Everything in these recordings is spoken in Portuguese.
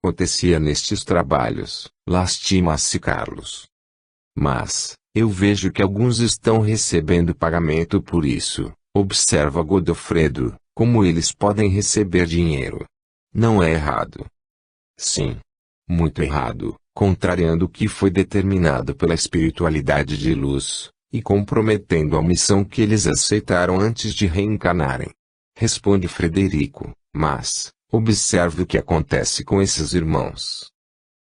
acontecia nestes trabalhos, lastima-se Carlos. Mas, eu vejo que alguns estão recebendo pagamento por isso, observa Godofredo, como eles podem receber dinheiro. Não é errado. Sim. Muito errado, contrariando o que foi determinado pela espiritualidade de luz, e comprometendo a missão que eles aceitaram antes de reencarnarem. Responde Frederico, mas, observe o que acontece com esses irmãos.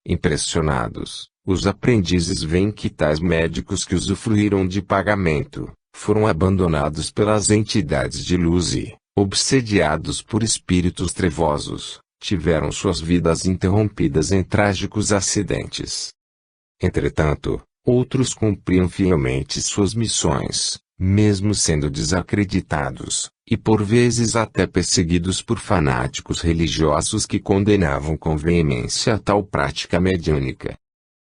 Impressionados, os aprendizes veem que tais médicos que usufruíram de pagamento, foram abandonados pelas entidades de luz e, obsediados por espíritos trevosos, tiveram suas vidas interrompidas em trágicos acidentes. Entretanto, outros cumpriam fielmente suas missões, mesmo sendo desacreditados, e por vezes até perseguidos por fanáticos religiosos que condenavam com veemência a tal prática mediúnica.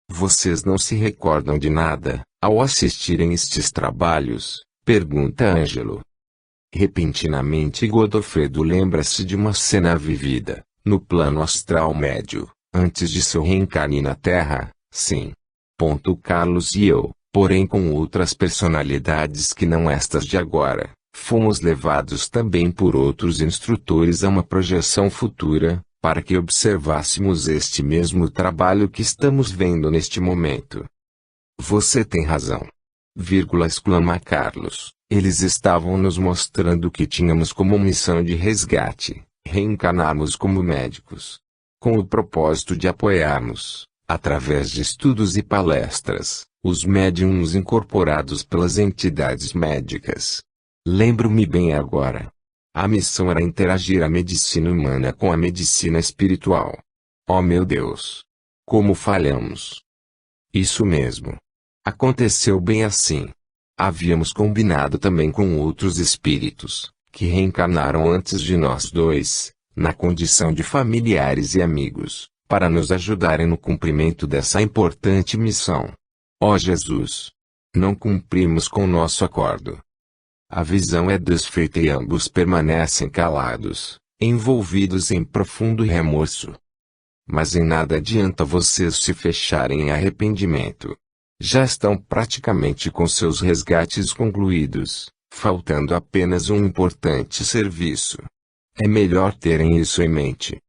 Vocês não se recordam de nada, ao assistirem estes trabalhos? Pergunta Ângelo. Repentinamente Godofredo lembra-se de uma cena vivida, no plano astral médio, antes de seu reencarne na Terra, sim. Carlos e eu, porém com outras personalidades que não estas de agora, fomos levados também por outros instrutores a uma projeção futura, para que observássemos este mesmo trabalho que estamos vendo neste momento. Você tem razão. Exclama Carlos. Eles estavam nos mostrando que tínhamos como missão de resgate, reencarnarmos como médicos. Com o propósito de apoiarmos, através de estudos e palestras, os médiuns incorporados pelas entidades médicas. Lembro-me bem agora. A missão era interagir a medicina humana com a medicina espiritual. Oh meu Deus! Como falhamos! Isso mesmo. Aconteceu bem assim. Havíamos combinado também com outros espíritos, que reencarnaram antes de nós dois, na condição de familiares e amigos, para nos ajudarem no cumprimento dessa importante missão. Ó Jesus! Não cumprimos com nosso acordo. A visão é desfeita e ambos permanecem calados, envolvidos em profundo remorso. Mas em nada adianta vocês se fecharem em arrependimento. Já estão praticamente com seus resgates concluídos, faltando apenas um importante serviço. É melhor terem isso em mente.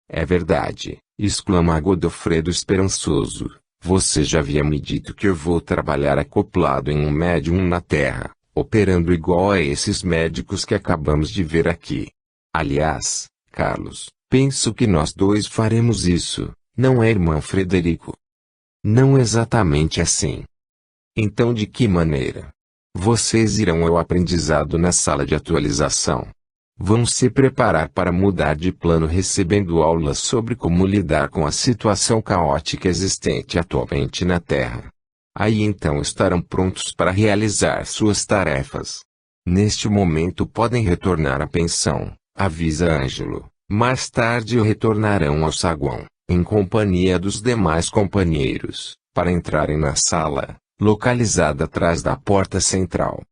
É verdade, exclama Godofredo esperançoso. Você já havia me dito que eu vou trabalhar acoplado em um médium na Terra, operando igual a esses médicos que acabamos de ver aqui. Aliás, Carlos, penso que nós dois faremos isso, não é, irmão Frederico? Não exatamente assim. Então de que maneira? Vocês irão ao aprendizado na sala de atualização. Vão se preparar para mudar de plano recebendo aulas sobre como lidar com a situação caótica existente atualmente na Terra. Aí então estarão prontos para realizar suas tarefas. Neste momento podem retornar à pensão, avisa Ângelo. Mais tarde retornarão ao saguão, em companhia dos demais companheiros, para entrarem na sala, localizada atrás da porta central.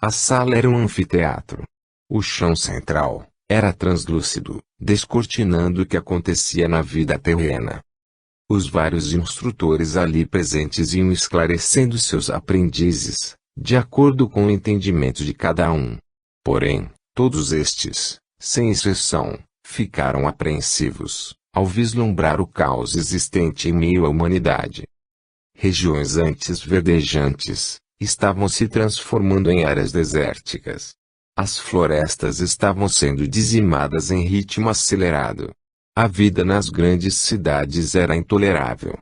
A sala era um anfiteatro. O chão central era translúcido, descortinando o que acontecia na vida terrena. Os vários instrutores ali presentes iam esclarecendo seus aprendizes, de acordo com o entendimento de cada um. Porém, todos estes, sem exceção, ficaram apreensivos, ao vislumbrar o caos existente em meio à humanidade. Regiões antes verdejantes, estavam se transformando em áreas desérticas. As florestas estavam sendo dizimadas em ritmo acelerado. A vida nas grandes cidades era intolerável.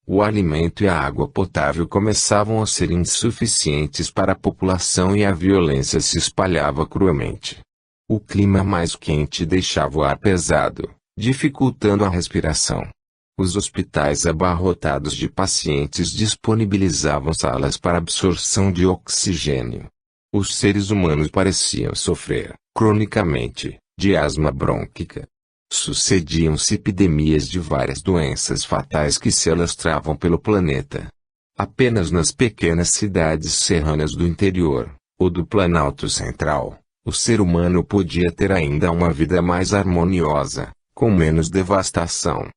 O alimento e a água potável começavam a ser insuficientes para a população e a violência se espalhava cruelmente. O clima mais quente deixava o ar pesado, dificultando a respiração. Os hospitais abarrotados de pacientes disponibilizavam salas para absorção de oxigênio. Os seres humanos pareciam sofrer, cronicamente, de asma brônquica. Sucediam-se epidemias de várias doenças fatais que se alastravam pelo planeta. Apenas nas pequenas cidades serranas do interior, ou do Planalto Central, o ser humano podia ter ainda uma vida mais harmoniosa, com menos devastação.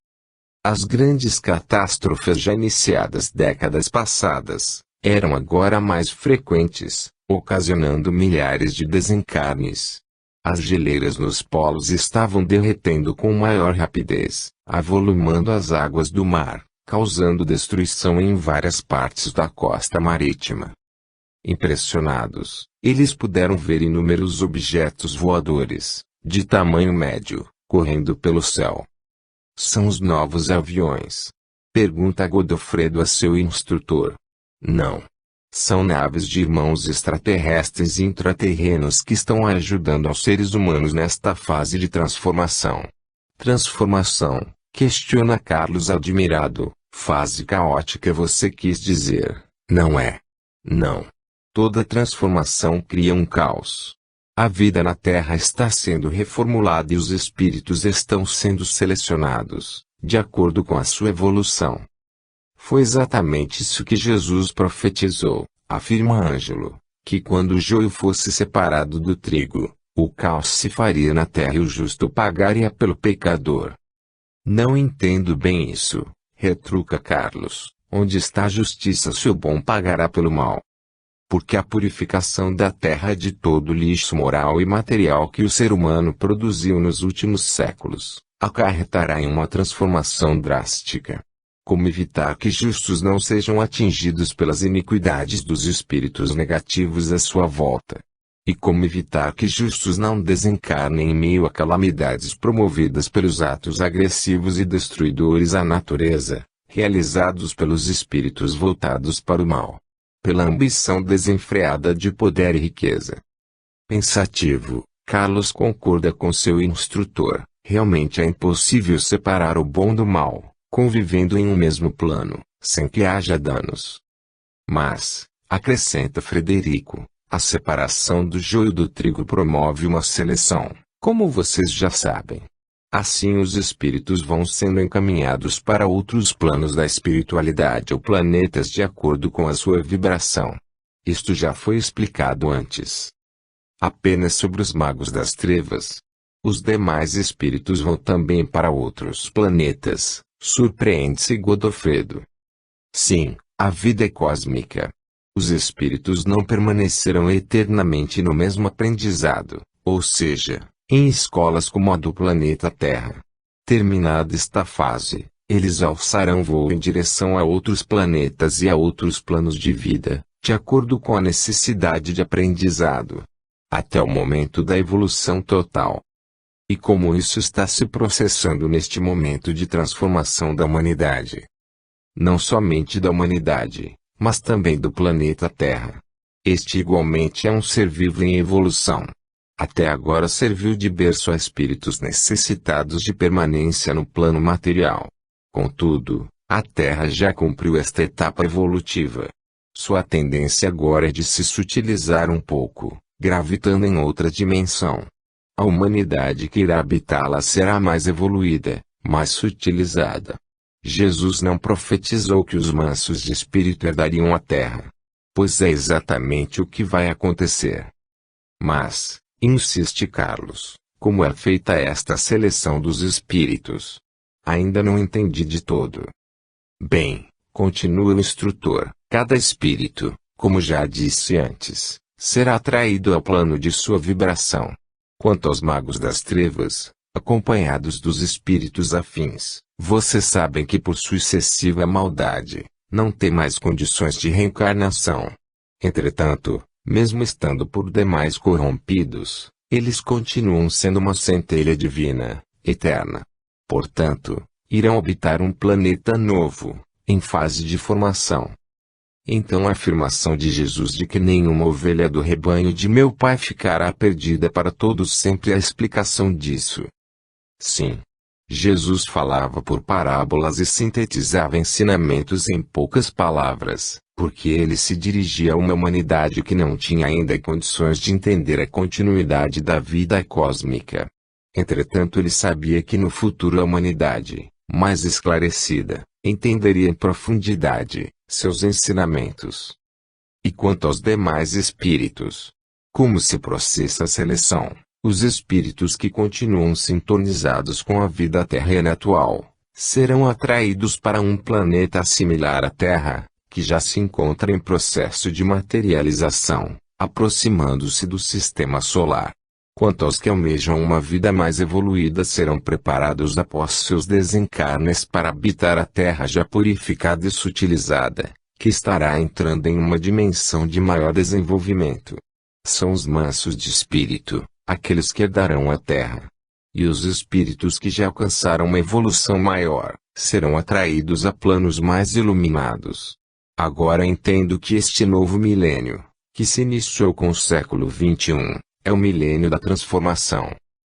As grandes catástrofes já iniciadas décadas passadas, eram agora mais frequentes, ocasionando milhares de desencarnes. As geleiras nos polos estavam derretendo com maior rapidez, avolumando as águas do mar, causando destruição em várias partes da costa marítima. Impressionados, eles puderam ver inúmeros objetos voadores, de tamanho médio, correndo pelo céu. São os novos aviões? Pergunta Godofredo a seu instrutor. Não. São naves de irmãos extraterrestres e intraterrenos que estão ajudando aos seres humanos nesta fase de transformação. Transformação? Questiona Carlos admirado. Fase caótica você quis dizer, não é? Não. Toda transformação cria um caos. A vida na Terra está sendo reformulada e os espíritos estão sendo selecionados, de acordo com a sua evolução. Foi exatamente isso que Jesus profetizou, afirma Ângelo, que quando o joio fosse separado do trigo, o caos se faria na terra e o justo pagaria pelo pecador. Não entendo bem isso, retruca Carlos, onde está a justiça se o bom pagará pelo mal? Porque a purificação da terra de todo o lixo moral e material que o ser humano produziu nos últimos séculos, acarretará em uma transformação drástica. Como evitar que justos não sejam atingidos pelas iniquidades dos espíritos negativos à sua volta? E como evitar que justos não desencarnem em meio a calamidades promovidas pelos atos agressivos e destruidores à natureza, realizados pelos espíritos voltados para o mal? Pela ambição desenfreada de poder e riqueza. Pensativo, Carlos concorda com seu instrutor. Realmente é impossível separar o bom do mal, convivendo em um mesmo plano, sem que haja danos. Mas, acrescenta Frederico, a separação do joio do trigo promove uma seleção, como vocês já sabem. Assim os espíritos vão sendo encaminhados para outros planos da espiritualidade ou planetas de acordo com a sua vibração. Isto já foi explicado antes. Apenas sobre os magos das trevas. Os demais espíritos vão também para outros planetas, surpreende-se Godofredo. Sim, a vida é cósmica. Os espíritos não permanecerão eternamente no mesmo aprendizado, ou seja, em escolas como a do planeta Terra. Terminada esta fase, eles alçarão voo em direção a outros planetas e a outros planos de vida, de acordo com a necessidade de aprendizado. Até o momento da evolução total. E como isso está se processando neste momento de transformação da humanidade? Não somente da humanidade, mas também do planeta Terra. Este igualmente é um ser vivo em evolução. Até agora serviu de berço a espíritos necessitados de permanência no plano material. Contudo, a Terra já cumpriu esta etapa evolutiva. Sua tendência agora é de se sutilizar um pouco, gravitando em outra dimensão. A humanidade que irá habitá-la será mais evoluída, mais sutilizada. Jesus não profetizou que os mansos de espírito herdariam a terra. Pois é exatamente o que vai acontecer. Mas, insiste Carlos, como é feita esta seleção dos espíritos? Ainda não entendi de todo. Bem, continua o instrutor, cada espírito, como já disse antes, será atraído ao plano de sua vibração. Quanto aos magos das trevas, acompanhados dos espíritos afins, vocês sabem que por sua excessiva maldade, não têm mais condições de reencarnação. Entretanto, mesmo estando por demais corrompidos, eles continuam sendo uma centelha divina, eterna. Portanto, irão habitar um planeta novo, em fase de formação. Então a afirmação de Jesus de que nenhuma ovelha do rebanho de meu Pai ficará perdida para todos sempre é a explicação disso. Sim. Jesus falava por parábolas e sintetizava ensinamentos em poucas palavras, porque ele se dirigia a uma humanidade que não tinha ainda condições de entender a continuidade da vida cósmica. Entretanto ele sabia que no futuro a humanidade, mais esclarecida, entenderia em profundidade seus ensinamentos. E quanto aos demais espíritos? Como se processa a seleção? Os espíritos que continuam sintonizados com a vida terrena atual, serão atraídos para um planeta similar à Terra, que já se encontra em processo de materialização, aproximando-se do sistema solar. Quanto aos que almejam uma vida mais evoluída, serão preparados após seus desencarnes para habitar a Terra já purificada e sutilizada, que estará entrando em uma dimensão de maior desenvolvimento. São os mansos de espírito, aqueles que herdarão a Terra. E os espíritos que já alcançaram uma evolução maior, serão atraídos a planos mais iluminados. Agora entendo que este novo milênio, que se iniciou com o século XXI, é o milênio da transformação.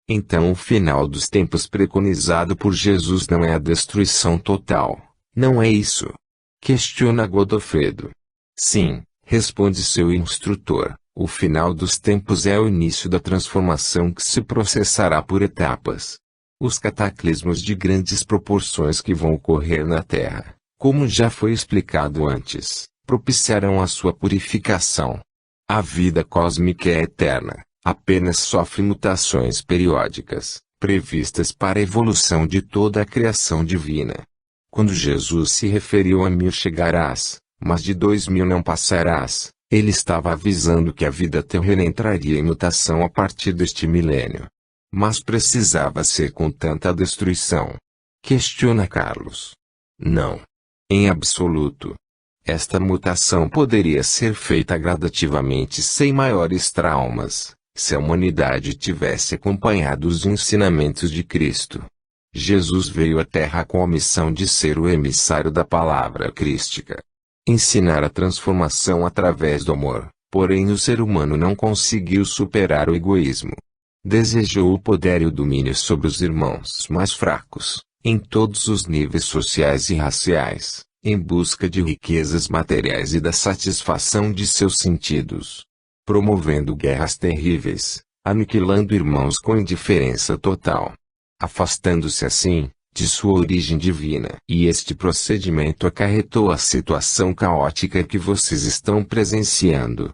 Então o final dos tempos preconizado por Jesus não é a destruição total, não é isso? Questiona Godofredo. Sim, responde seu instrutor, o final dos tempos é o início da transformação que se processará por etapas. Os cataclismos de grandes proporções que vão ocorrer na Terra, como já foi explicado antes, propiciarão a sua purificação. A vida cósmica é eterna, apenas sofre mutações periódicas, previstas para a evolução de toda a criação divina. Quando Jesus se referiu a 1000 chegarás, mas de 2000 não passarás, ele estava avisando que a vida terrena entraria em mutação a partir deste milênio. Mas precisava ser com tanta destruição? Questiona Carlos. Não. Em absoluto. Esta mutação poderia ser feita gradativamente sem maiores traumas, se a humanidade tivesse acompanhado os ensinamentos de Cristo. Jesus veio à Terra com a missão de ser o emissário da palavra crística. Ensinar a transformação através do amor, porém o ser humano não conseguiu superar o egoísmo. Desejou o poder e o domínio sobre os irmãos mais fracos, em todos os níveis sociais e raciais, em busca de riquezas materiais e da satisfação de seus sentidos. Promovendo guerras terríveis, aniquilando irmãos com indiferença total. Afastando-se assim de sua origem divina. E este procedimento acarretou a situação caótica que vocês estão presenciando.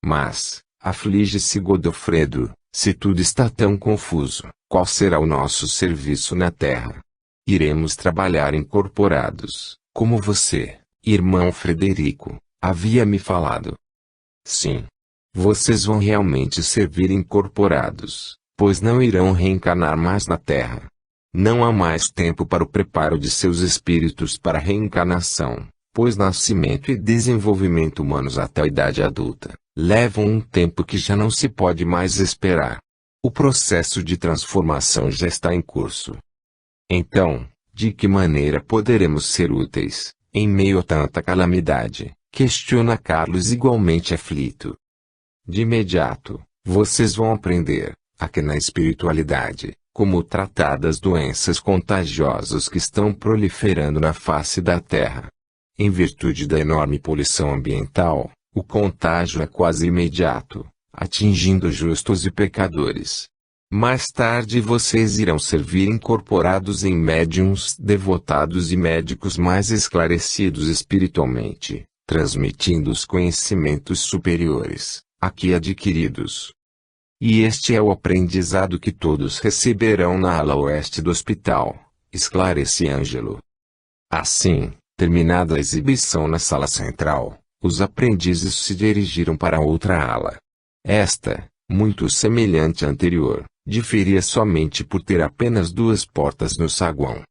Mas, aflige-se Godofredo, se tudo está tão confuso, qual será o nosso serviço na Terra? Iremos trabalhar incorporados, como você, irmão Frederico, havia me falado. Sim. Vocês vão realmente servir incorporados, pois não irão reencarnar mais na Terra. Não há mais tempo para o preparo de seus espíritos para a reencarnação, pois nascimento e desenvolvimento humanos até a idade adulta levam um tempo que já não se pode mais esperar. O processo de transformação já está em curso. Então, de que maneira poderemos ser úteis, em meio a tanta calamidade? Questiona Carlos igualmente aflito. De imediato, vocês vão aprender, aqui na espiritualidade, como tratar das doenças contagiosas que estão proliferando na face da Terra. Em virtude da enorme poluição ambiental, o contágio é quase imediato, atingindo justos e pecadores. Mais tarde vocês irão servir incorporados em médiuns devotados e médicos mais esclarecidos espiritualmente, transmitindo os conhecimentos superiores, aqui adquiridos. E este é o aprendizado que todos receberão na ala oeste do hospital, esclarece Ângelo. Assim, terminada a exibição na sala central, os aprendizes se dirigiram para outra ala. Esta, muito semelhante à anterior, diferia somente por ter apenas 2 portas no saguão.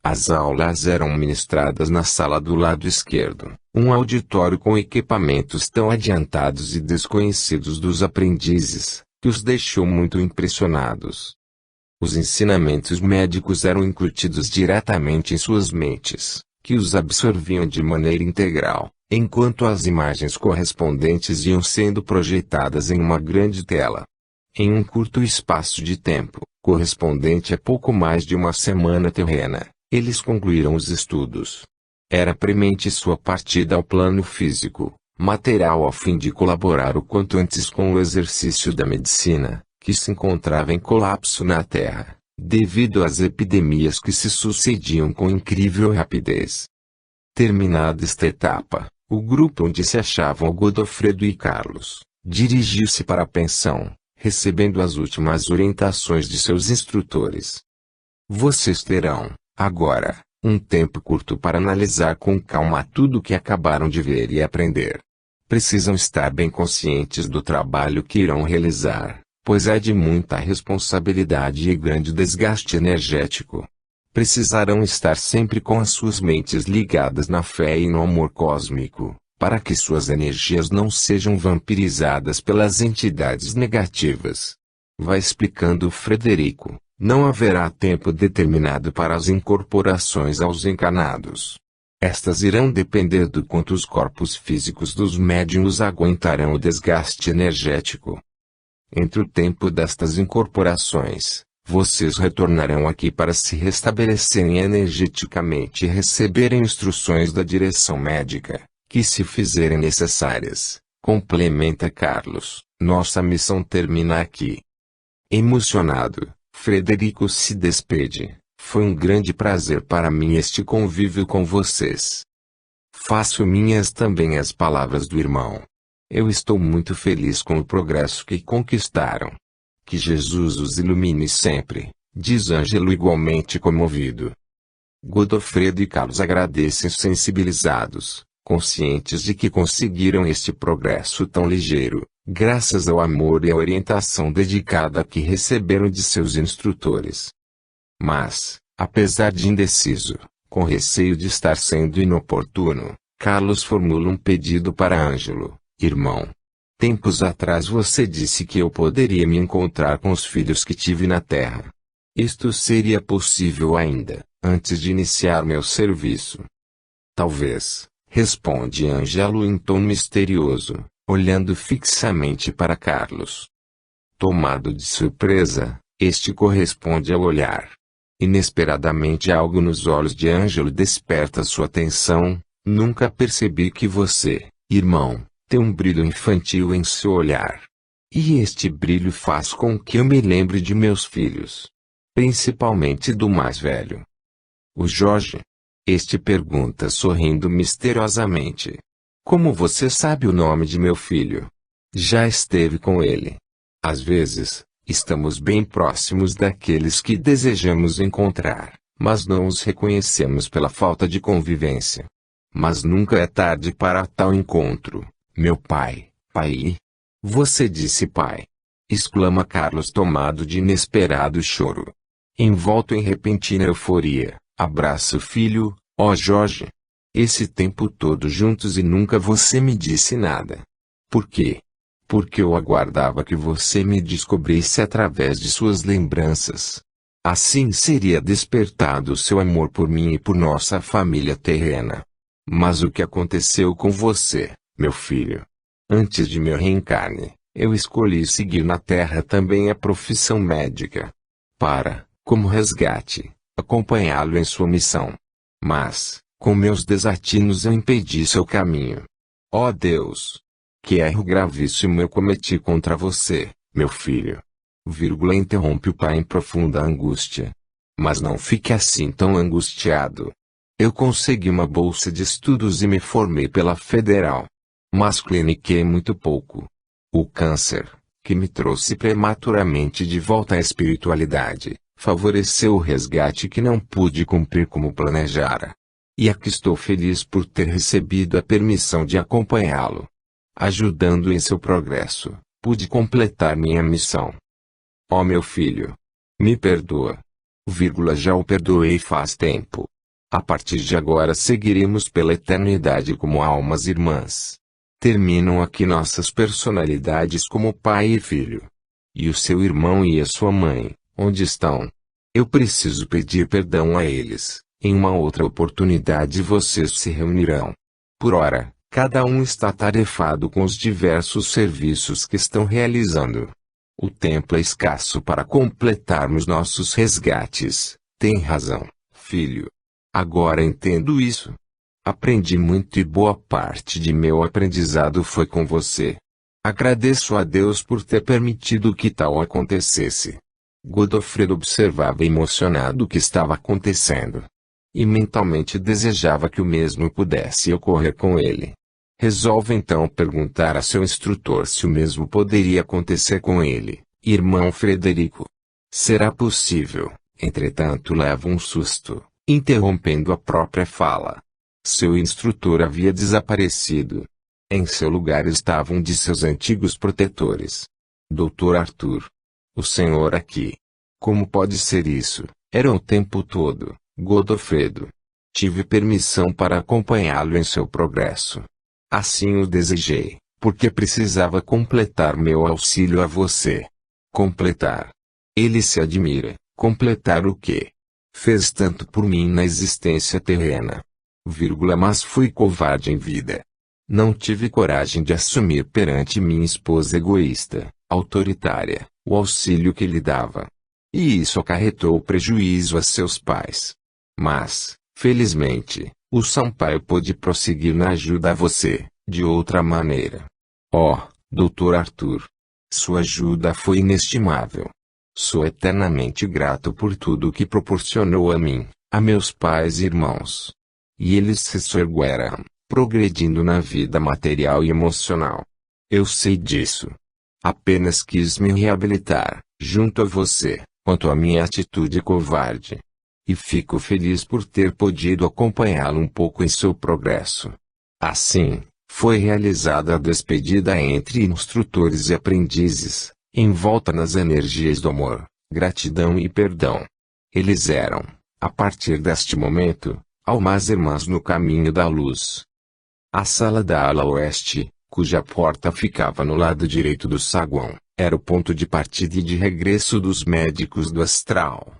As aulas eram ministradas na sala do lado esquerdo, um auditório com equipamentos tão adiantados e desconhecidos dos aprendizes, que os deixou muito impressionados. Os ensinamentos médicos eram incutidos diretamente em suas mentes, que os absorviam de maneira integral, enquanto as imagens correspondentes iam sendo projetadas em uma grande tela. Em um curto espaço de tempo, correspondente a pouco mais de uma semana terrena, eles concluíram os estudos. Era premente sua partida ao plano físico, material a fim de colaborar o quanto antes com o exercício da medicina, que se encontrava em colapso na Terra, devido às epidemias que se sucediam com incrível rapidez. Terminada esta etapa, o grupo onde se achavam Godofredo e Carlos, dirigiu-se para a pensão, recebendo as últimas orientações de seus instrutores. Vocês terão, Agora, um tempo curto para analisar com calma tudo o que acabaram de ver e aprender. Precisam estar bem conscientes do trabalho que irão realizar, pois é de muita responsabilidade e grande desgaste energético. Precisarão estar sempre com as suas mentes ligadas na fé e no amor cósmico, para que suas energias não sejam vampirizadas pelas entidades negativas. Vai explicando Frederico, não haverá tempo determinado para as incorporações aos encarnados. Estas irão depender do quanto os corpos físicos dos médiuns aguentarão o desgaste energético. Entre o tempo destas incorporações, vocês retornarão aqui para se restabelecerem energeticamente e receberem instruções da direção médica, que se fizerem necessárias, complementa Carlos. Nossa missão termina aqui. Emocionado, Frederico se despede. Foi um grande prazer para mim este convívio com vocês. Faço minhas também as palavras do irmão. Eu estou muito feliz com o progresso que conquistaram. Que Jesus os ilumine sempre, diz Ângelo igualmente comovido. Godofredo e Carlos agradecem sensibilizados, conscientes de que conseguiram este progresso tão ligeiro, graças ao amor e à orientação dedicada que receberam de seus instrutores. Mas, apesar de indeciso, com receio de estar sendo inoportuno, Carlos formula um pedido para Ângelo. Irmão, tempos atrás você disse que eu poderia me encontrar com os filhos que tive na Terra. Isto seria possível ainda, antes de iniciar meu serviço? Talvez, responde Ângelo em tom misterioso, olhando fixamente para Carlos. Tomado de surpresa, este corresponde ao olhar. Inesperadamente algo nos olhos de Ângelo desperta sua atenção. Nunca percebi que você, irmão, tem um brilho infantil em seu olhar. E este brilho faz com que eu me lembre de meus filhos. Principalmente do mais velho. O Jorge? Este pergunta sorrindo misteriosamente. Como você sabe o nome de meu filho? Já esteve com ele. Às vezes, estamos bem próximos daqueles que desejamos encontrar, mas não os reconhecemos pela falta de convivência. Mas nunca é tarde para tal encontro, meu pai. Pai? Você disse pai? Exclama Carlos tomado de inesperado choro. Envolto em repentina euforia, abraça o filho, ó Jorge. Esse tempo todo juntos e nunca você me disse nada. Por quê? Porque eu aguardava que você me descobrisse através de suas lembranças. Assim seria despertado o seu amor por mim e por nossa família terrena. Mas o que aconteceu com você, meu filho? Antes de meu reencarne, eu escolhi seguir na Terra também a profissão médica. Para, como resgate, acompanhá-lo em sua missão. Mas, com meus desatinos eu impedi seu caminho. Ó Deus! Que erro gravíssimo eu cometi contra você, meu filho. Interrompe o pai em profunda angústia. Mas não fique assim tão angustiado. Eu consegui uma bolsa de estudos e me formei pela Federal. Mas cliniquei muito pouco. O câncer, que me trouxe prematuramente de volta à espiritualidade, favoreceu o resgate que não pude cumprir como planejara. E aqui estou feliz por ter recebido a permissão de acompanhá-lo. Ajudando em seu progresso, pude completar minha missão. Ó meu filho! Me perdoa. Já o perdoei faz tempo. A partir de agora seguiremos pela eternidade como almas irmãs. Terminam aqui nossas personalidades como pai e filho. E o seu irmão e a sua mãe, onde estão? Eu preciso pedir perdão a eles. Em uma outra oportunidade vocês se reunirão. Por ora, cada um está atarefado com os diversos serviços que estão realizando. O tempo é escasso para completarmos nossos resgates. Tem razão, filho. Agora entendo isso. Aprendi muito e boa parte de meu aprendizado foi com você. Agradeço a Deus por ter permitido que tal acontecesse. Godofredo observava emocionado o que estava acontecendo. E mentalmente desejava que o mesmo pudesse ocorrer com ele. Resolve então perguntar a seu instrutor se o mesmo poderia acontecer com ele, irmão Frederico. Será possível, entretanto leva um susto, interrompendo a própria fala. Seu instrutor havia desaparecido. Em seu lugar estava um de seus antigos protetores. Dr. Arthur. O senhor aqui. Como pode ser isso? Era o tempo todo, Godofredo. Tive permissão para acompanhá-lo em seu progresso. Assim o desejei, porque precisava completar meu auxílio a você. Completar. Ele se admira. Completar o quê? Fez tanto por mim na existência terrena. Mas fui covarde em vida. Não tive coragem de assumir perante minha esposa egoísta, autoritária, o auxílio que lhe dava. E isso acarretou prejuízo a seus pais. Mas, felizmente, o Sampaio pôde prosseguir na ajuda a você, de outra maneira. Oh, Dr. Arthur! Sua ajuda foi inestimável. Sou eternamente grato por tudo que proporcionou a mim, a meus pais e irmãos. E eles se soergueram, progredindo na vida material e emocional. Eu sei disso. Apenas quis me reabilitar, junto a você, quanto à minha atitude covarde. E fico feliz por ter podido acompanhá-lo um pouco em seu progresso. Assim, foi realizada a despedida entre instrutores e aprendizes, envolta nas energias do amor, gratidão e perdão. Eles eram, a partir deste momento, almas irmãs no caminho da luz. A sala da ala oeste, cuja porta ficava no lado direito do saguão, era o ponto de partida e de regresso dos médicos do astral.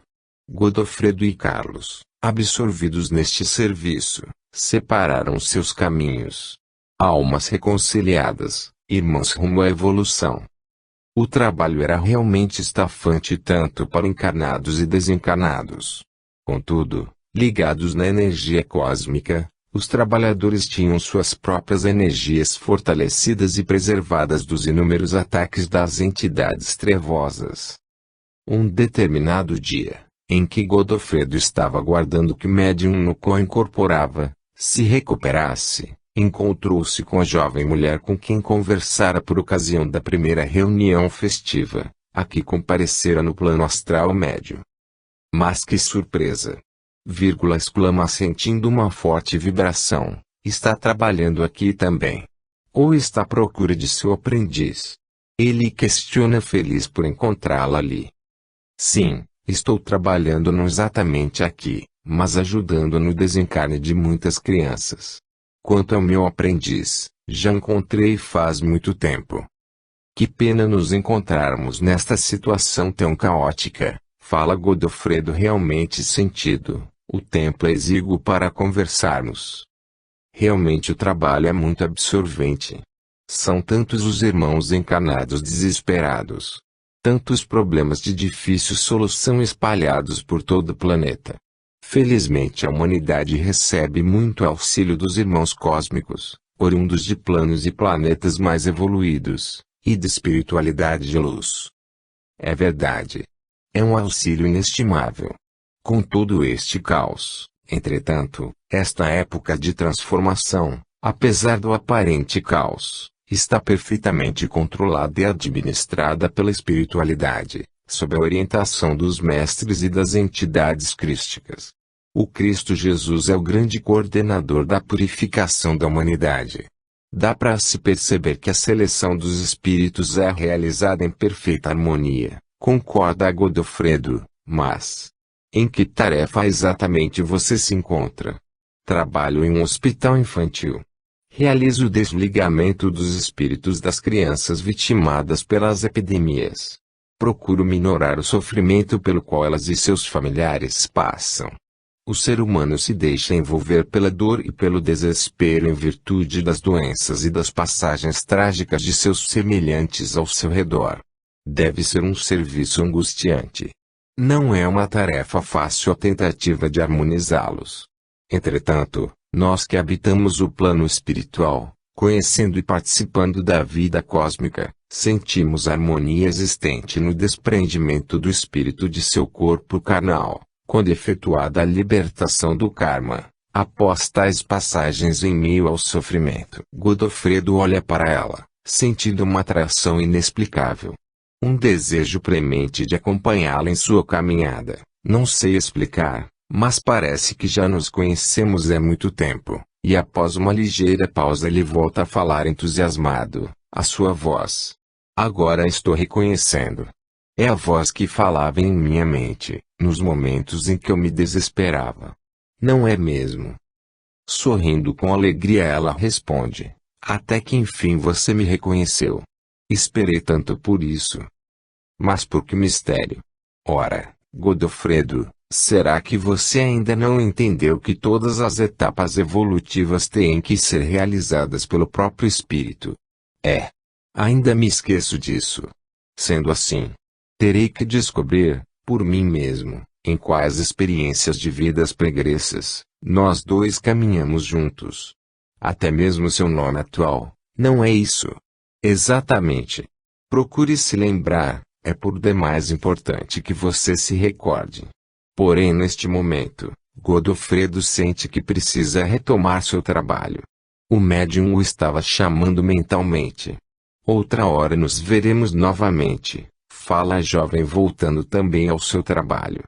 Godofredo e Carlos, absorvidos neste serviço, separaram seus caminhos. Almas reconciliadas, irmãos rumo à evolução. O trabalho era realmente estafante tanto para encarnados e desencarnados. Contudo, ligados na energia cósmica, os trabalhadores tinham suas próprias energias fortalecidas e preservadas dos inúmeros ataques das entidades trevosas. Um determinado dia, em que Godofredo estava aguardando que o médium no qual incorporava, se recuperasse, encontrou-se com a jovem mulher com quem conversara por ocasião da primeira reunião festiva, a que comparecera no plano astral médio. Mas que surpresa! Exclama sentindo uma forte vibração, está trabalhando aqui também. Ou está à procura de seu aprendiz? Ele questiona feliz por encontrá-la ali. Sim, estou trabalhando não exatamente aqui, mas ajudando no desencarne de muitas crianças. Quanto ao meu aprendiz, já encontrei faz muito tempo. Que pena nos encontrarmos nesta situação tão caótica, fala Godofredo realmente sentido. O tempo é exíguo para conversarmos. Realmente o trabalho é muito absorvente. São tantos os irmãos encarnados desesperados. Tantos problemas de difícil solução espalhados por todo o planeta. Felizmente a humanidade recebe muito auxílio dos irmãos cósmicos, oriundos de planos e planetas mais evoluídos, e de espiritualidade de luz. É verdade. É um auxílio inestimável. Com todo este caos, entretanto, esta época de transformação, apesar do aparente caos, está perfeitamente controlada e administrada pela espiritualidade, sob a orientação dos mestres e das entidades crísticas. O Cristo Jesus é o grande coordenador da purificação da humanidade. Dá para se perceber que a seleção dos espíritos é realizada em perfeita harmonia, concorda Godofredo, mas... Em que tarefa exatamente você se encontra? Trabalho em um hospital infantil. Realizo o desligamento dos espíritos das crianças vitimadas pelas epidemias. Procuro minorar o sofrimento pelo qual elas e seus familiares passam. O ser humano se deixa envolver pela dor e pelo desespero em virtude das doenças e das passagens trágicas de seus semelhantes ao seu redor. Deve ser um serviço angustiante. Não é uma tarefa fácil a tentativa de harmonizá-los. Entretanto, nós que habitamos o plano espiritual, conhecendo e participando da vida cósmica, sentimos a harmonia existente no desprendimento do espírito de seu corpo carnal, quando efetuada a libertação do karma, após tais passagens em meio ao sofrimento. Godofredo olha para ela, sentindo uma atração inexplicável. Um desejo premente de acompanhá-la em sua caminhada, não sei explicar, Mas parece que já nos conhecemos há muito tempo. E após uma ligeira pausa ele volta a falar entusiasmado, a sua voz. Agora estou reconhecendo. É a voz que falava em minha mente, nos momentos em que eu me desesperava. Não é mesmo? Sorrindo com alegria ela responde. Até que enfim você me reconheceu. Esperei tanto por isso. Mas por que mistério? Ora, Godofredo, será que você ainda não entendeu que todas as etapas evolutivas têm que ser realizadas pelo próprio espírito? Ainda me esqueço disso. Sendo assim, terei que descobrir, por mim mesmo, em quais experiências de vidas pregressas, nós dois caminhamos juntos. Até mesmo seu nome atual, não é isso? Exatamente. Procure se lembrar, é por demais importante que você se recorde. Porém neste momento, Godofredo sente que precisa retomar seu trabalho. O médium o estava chamando mentalmente. Outra hora nos veremos novamente, fala a jovem voltando também ao seu trabalho.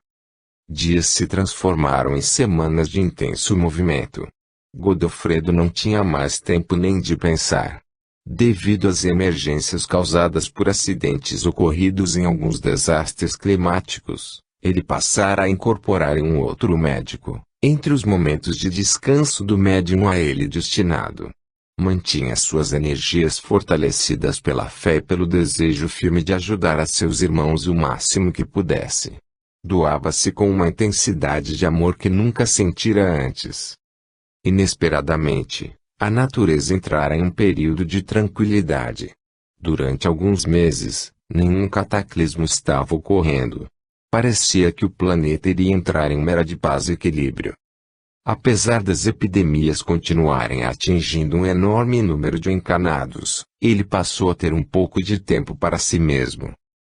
Dias se transformaram em semanas de intenso movimento. Godofredo não tinha mais tempo nem de pensar. Devido às emergências causadas por acidentes ocorridos em alguns desastres climáticos, ele passara a incorporar um outro médico, entre os momentos de descanso do médium a ele destinado. Mantinha suas energias fortalecidas pela fé e pelo desejo firme de ajudar a seus irmãos o máximo que pudesse. Doava-se com uma intensidade de amor que nunca sentira antes. Inesperadamente, a natureza entrara em um período de tranquilidade. Durante alguns meses, nenhum cataclismo estava ocorrendo. Parecia que o planeta iria entrar em uma era de paz e equilíbrio. Apesar das epidemias continuarem atingindo um enorme número de encarnados, ele passou a ter um pouco de tempo para si mesmo.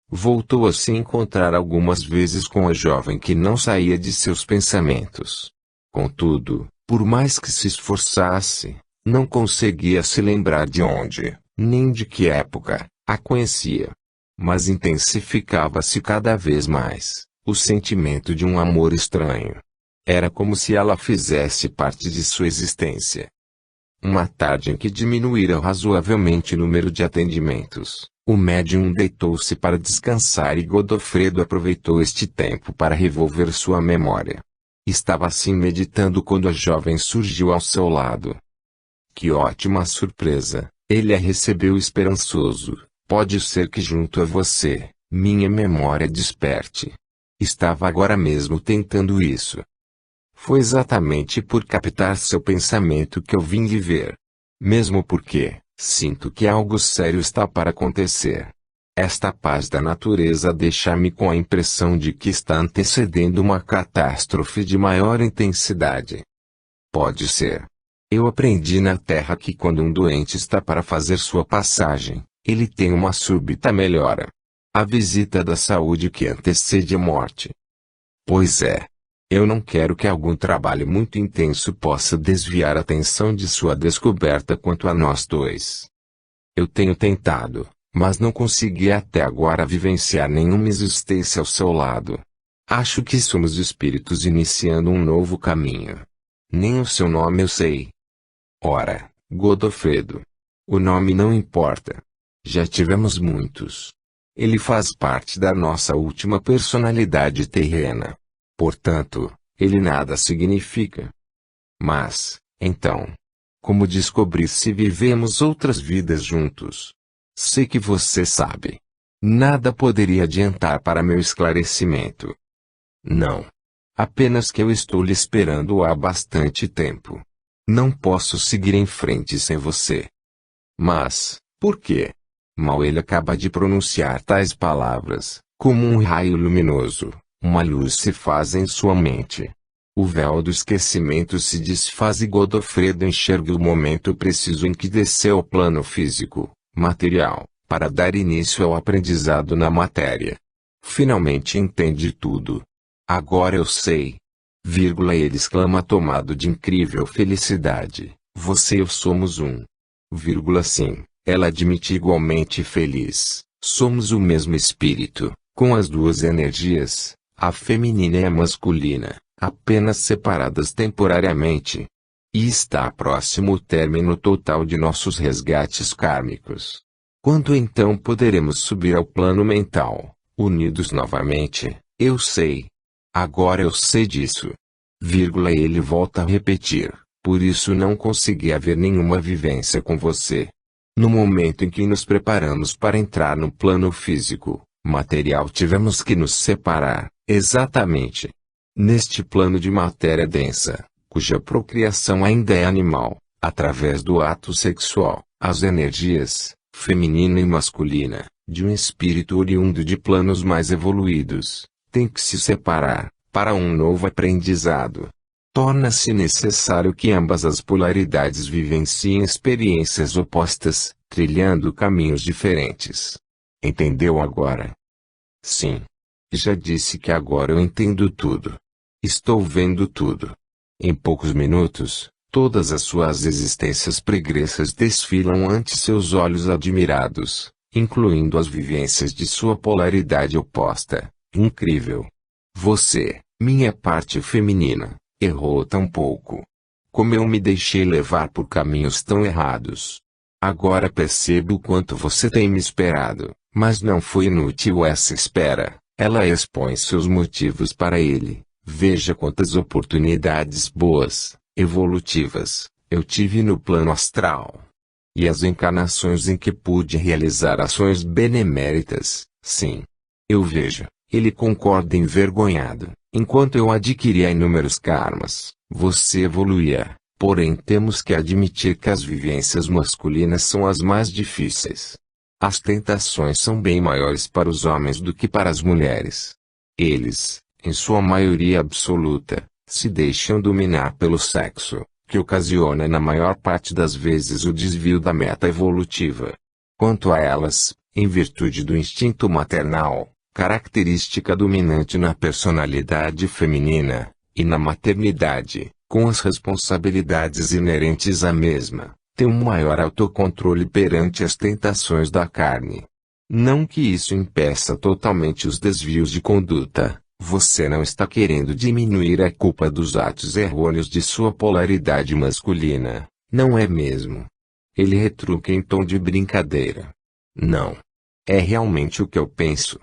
Voltou a se encontrar algumas vezes com a jovem que não saía de seus pensamentos. Contudo, por mais que se esforçasse, não conseguia se lembrar de onde, nem de que época, a conhecia. Mas intensificava-se cada vez mais, o sentimento de um amor estranho. Era como se ela fizesse parte de sua existência. Uma tarde em que diminuíra razoavelmente o número de atendimentos, o médium deitou-se para descansar e Godofredo aproveitou este tempo para revolver sua memória. Estava assim meditando quando a jovem surgiu ao seu lado. Que ótima surpresa! Ele a recebeu esperançoso. Pode ser que junto a você, minha memória desperte. Estava agora mesmo tentando isso. Foi exatamente por captar seu pensamento que eu vim lhe ver. Mesmo porque, sinto que algo sério está para acontecer. Esta paz da natureza deixa-me com a impressão de que está antecedendo uma catástrofe de maior intensidade. Pode ser. Eu aprendi na Terra que quando um doente está para fazer sua passagem, ele tem uma súbita melhora. A visita da saúde que antecede a morte. Pois é. Eu não quero que algum trabalho muito intenso possa desviar a atenção de sua descoberta quanto a nós dois. Eu tenho tentado, mas não consegui até agora vivenciar nenhuma existência ao seu lado. Acho que somos espíritos iniciando um novo caminho. Nem o seu nome eu sei. Ora, Godofredo. O nome não importa. Já tivemos muitos. Ele faz parte da nossa última personalidade terrena. Portanto, ele nada significa. Mas, então, como descobrir se vivemos outras vidas juntos? Sei que você sabe. Nada poderia adiantar para meu esclarecimento. Não. Apenas que eu estou lhe esperando há bastante tempo. Não posso seguir em frente sem você. Mas, por quê? Mal ele acaba de pronunciar tais palavras, como um raio luminoso, uma luz se faz em sua mente. O véu do esquecimento se desfaz e Godofredo enxerga o momento preciso em que desceu ao plano físico, material, para dar início ao aprendizado na matéria. Finalmente entende tudo. Agora eu sei. Ele exclama tomado de incrível felicidade. Você e eu somos um. Sim, ela admite igualmente feliz. Somos o mesmo espírito, com as duas energias, a feminina e a masculina, apenas separadas temporariamente. E está próximo o término total de nossos resgates kármicos. Quando então poderemos subir ao plano mental, unidos novamente? Eu sei. Agora eu sei disso. Ele volta a repetir, por isso não consegui haver nenhuma vivência com você. No momento em que nos preparamos para entrar no plano físico, material, tivemos que nos separar, exatamente. Neste plano de matéria densa, cuja procriação ainda é animal, através do ato sexual, as energias, feminina e masculina, de um espírito oriundo de planos mais evoluídos, tem que se separar, para um novo aprendizado. Torna-se necessário que ambas as polaridades vivenciem experiências opostas, trilhando caminhos diferentes. Entendeu agora? Sim. Já disse que agora eu entendo tudo. Estou vendo tudo. Em poucos minutos, todas as suas existências pregressas desfilam ante seus olhos admirados, incluindo as vivências de sua polaridade oposta. Incrível! Você, minha parte feminina, errou tão pouco. Como eu me deixei levar por caminhos tão errados. Agora percebo o quanto você tem me esperado, mas não foi inútil essa espera. Ela expõe seus motivos para ele. Veja quantas oportunidades boas, evolutivas, eu tive no plano astral. E as encarnações em que pude realizar ações beneméritas, sim. Eu vejo, ele concorda envergonhado, enquanto eu adquiria inúmeros karmas, você evoluía, porém temos que admitir que as vivências masculinas são as mais difíceis. As tentações são bem maiores para os homens do que para as mulheres. Eles, em sua maioria absoluta, se deixam dominar pelo sexo, que ocasiona na maior parte das vezes o desvio da meta evolutiva. Quanto a elas, em virtude do instinto maternal, característica dominante na personalidade feminina, e na maternidade, com as responsabilidades inerentes à mesma, tem um maior autocontrole perante as tentações da carne. Não que isso impeça totalmente os desvios de conduta. Você não está querendo diminuir a culpa dos atos errôneos de sua polaridade masculina, não é mesmo? Ele retruca em tom de brincadeira. Não. É realmente o que eu penso.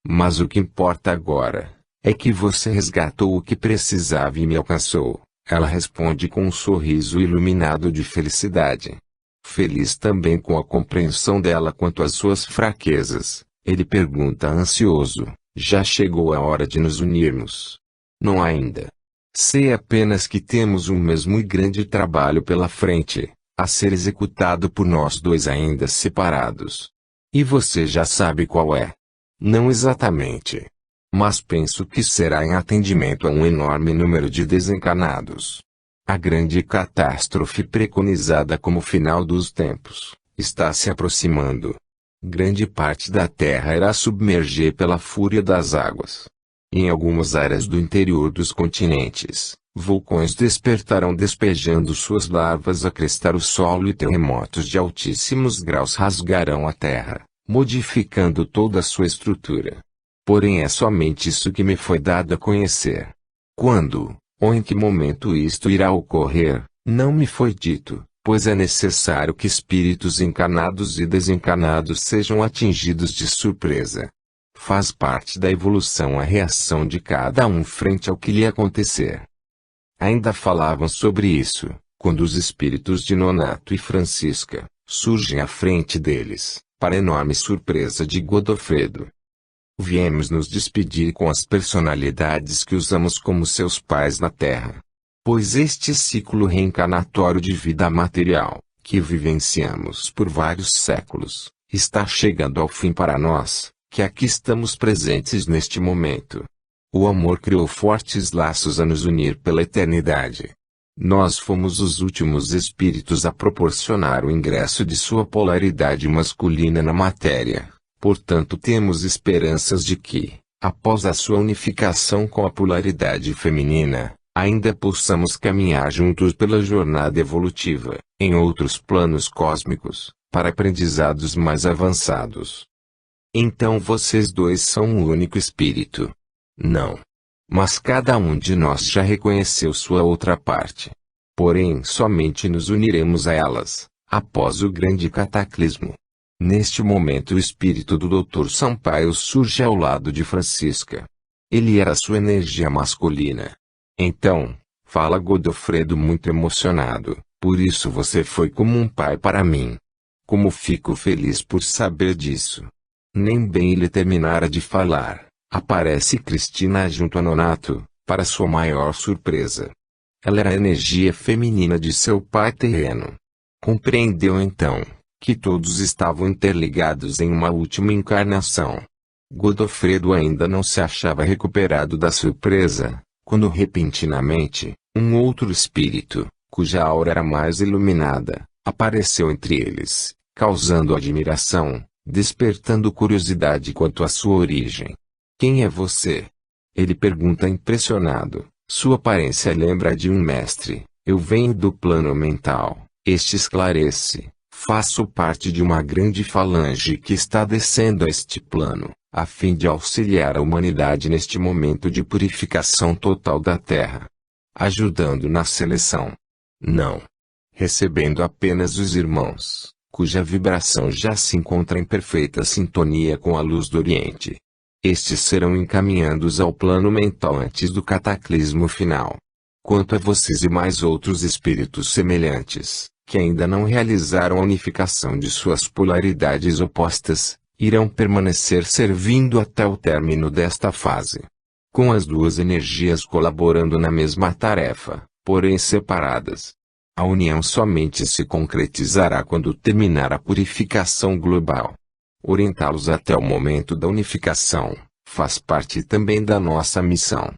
Mas o que importa agora, é que você resgatou o que precisava e me alcançou. Ela responde com um sorriso iluminado de felicidade. Feliz também com a compreensão dela quanto às suas fraquezas, ele pergunta ansioso. Já chegou a hora de nos unirmos. Não ainda. Sei apenas que temos um mesmo e grande trabalho pela frente, a ser executado por nós dois ainda separados. E você já sabe qual é. Não exatamente. Mas penso que será em atendimento a um enorme número de desencarnados. A grande catástrofe preconizada como final dos tempos, está se aproximando. Grande parte da Terra irá submerger pela fúria das águas. Em algumas áreas do interior dos continentes, vulcões despertarão despejando suas lavas a crestar o solo e terremotos de altíssimos graus rasgarão a Terra, modificando toda a sua estrutura. Porém é somente isso que me foi dado a conhecer. Quando, ou em que momento isto irá ocorrer, não me foi dito. Pois é necessário que espíritos encarnados e desencarnados sejam atingidos de surpresa. Faz parte da evolução a reação de cada um frente ao que lhe acontecer. Ainda falavam sobre isso, quando os espíritos de Nonato e Francisca surgem à frente deles, para enorme surpresa de Godofredo. Viemos nos despedir com as personalidades que usamos como seus pais na Terra. Pois este ciclo reencarnatório de vida material, que vivenciamos por vários séculos, está chegando ao fim para nós, que aqui estamos presentes neste momento. O amor criou fortes laços a nos unir pela eternidade. Nós fomos os últimos espíritos a proporcionar o ingresso de sua polaridade masculina na matéria, portanto temos esperanças de que, após a sua unificação com a polaridade feminina, ainda possamos caminhar juntos pela jornada evolutiva, em outros planos cósmicos, para aprendizados mais avançados. Então vocês dois são um único espírito. Não. Mas cada um de nós já reconheceu sua outra parte. Porém, somente nos uniremos a elas, após o grande cataclismo. Neste momento o espírito do Dr. Sampaio surge ao lado de Francisca. Ele era sua energia masculina. Então, fala Godofredo muito emocionado, por isso você foi como um pai para mim. Como fico feliz por saber disso. Nem bem ele terminara de falar, aparece Cristina junto a Nonato, para sua maior surpresa. Ela era a energia feminina de seu pai terreno. Compreendeu então, que todos estavam interligados em uma última encarnação. Godofredo ainda não se achava recuperado da surpresa, quando repentinamente, um outro espírito, cuja aura era mais iluminada, apareceu entre eles, causando admiração, despertando curiosidade quanto à sua origem. Quem é você? Ele pergunta impressionado. Sua aparência lembra de um mestre. Eu venho do plano mental. Este esclarece. Faço parte de uma grande falange que está descendo a este plano, a fim de auxiliar a humanidade neste momento de purificação total da Terra. Ajudando na seleção. Não. Recebendo apenas os irmãos, cuja vibração já se encontra em perfeita sintonia com a luz do Oriente. Estes serão encaminhados ao plano mental antes do cataclismo final. Quanto a vocês e mais outros espíritos semelhantes, que ainda não realizaram a unificação de suas polaridades opostas, irão permanecer servindo até o término desta fase. Com as duas energias colaborando na mesma tarefa, porém separadas. A união somente se concretizará quando terminar a purificação global. Orientá-los até o momento da unificação, faz parte também da nossa missão.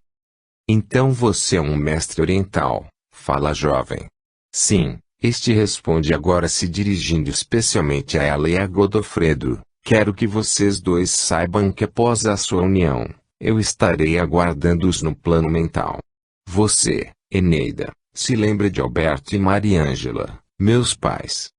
Então você é um mestre oriental, fala jovem. Sim, este responde agora se dirigindo especialmente a ela e a Godofredo. Quero que vocês dois saibam que após a sua união, eu estarei aguardando-os no plano mental. Você, Eneida, se lembra de Alberto e Mariângela, meus pais.